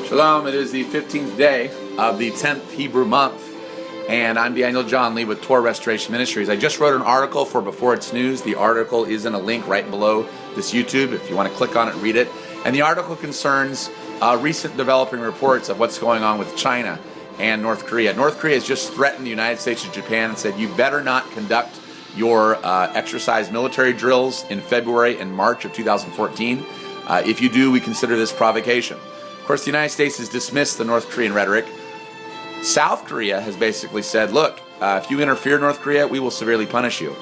Shalom, it is the 15th day of the 10th Hebrew month, and I'm Daniel John Lee with Torah Restoration Ministries. I just wrote an article for Before It's News. The article is in a link right below this YouTube if you want to click on it, read it. And the article concerns recent developing reports of what's going on with China and North Korea. North Korea has just threatened the United States and Japan and said, you better not conduct your exercise military drills in February and March of 2014. If you do, we consider this provocation. Of course, the United States has dismissed the North Korean rhetoric. South Korea has basically said, look, if you interfere, North Korea, we will severely punish you.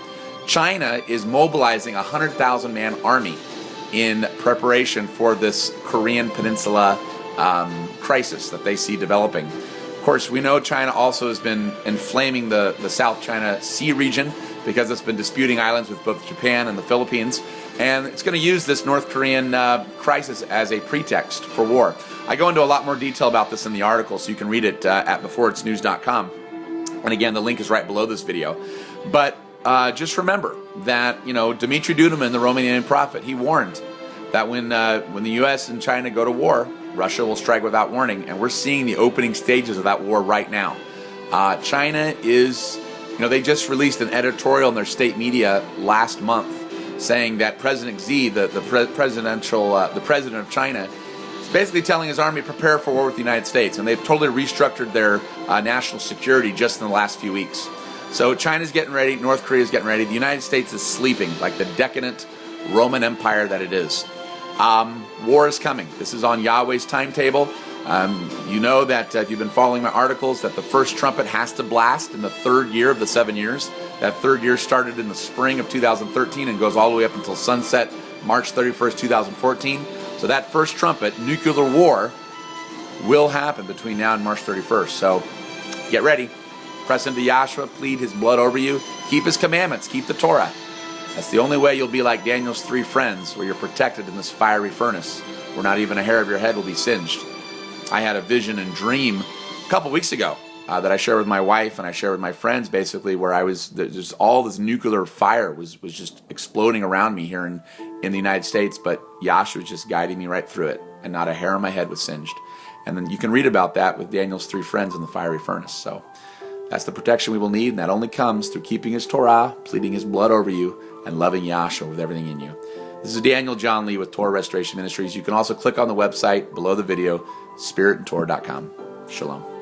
China is mobilizing a 100,000-man army in preparation for this Korean Peninsula crisis that they see developing. Of course, we know China also has been inflaming the South China Sea region because it's been disputing islands with both Japan and the Philippines. And it's going to use this North Korean crisis as a pretext for war. I go into a lot more detail about this in the article, so you can read it at beforeitsnews.com. And again, the link is right below this video. But just remember that, Dmitry Duduman, the Romanian prophet, he warned that when the U.S. and China go to war, Russia will strike without warning. And we're seeing the opening stages of that war right now. China is, they just released an editorial in their state media last month saying that President Xi, the president of China, is basically telling his army prepare for war with the United States, and they've totally restructured their national security just in the last few weeks. So China's getting ready, North Korea's getting ready, the United States is sleeping like the decadent Roman Empire that it is. War is coming. This is on Yahweh's timetable. You know that if you've been following my articles, that the first trumpet has to blast in the third year of the 7 years. That third year started in the spring of 2013 and goes all the way up until sunset, March 31st, 2014. So that first trumpet, nuclear war, will happen between now and March 31st. So get ready. Press into Yahshua, plead his blood over you. Keep his commandments, keep the Torah. That's the only way you'll be like Daniel's 3 friends, where you're protected in this fiery furnace, where not even a hair of your head will be singed. I had a vision and dream a couple weeks ago that I shared with my wife and I shared with my friends, basically, where just all this nuclear fire was just exploding around me here in the United States, but Yahshua was just guiding me right through it, and not a hair on my head was singed. And then you can read about that with Daniel's 3 friends in the fiery furnace. So that's the protection we will need, and that only comes through keeping his Torah, pleading his blood over you, and loving Yahshua with everything in you. This is Daniel John Lee with Torah Restoration Ministries. You can also click on the website below the video, spiritandtorah.com. Shalom.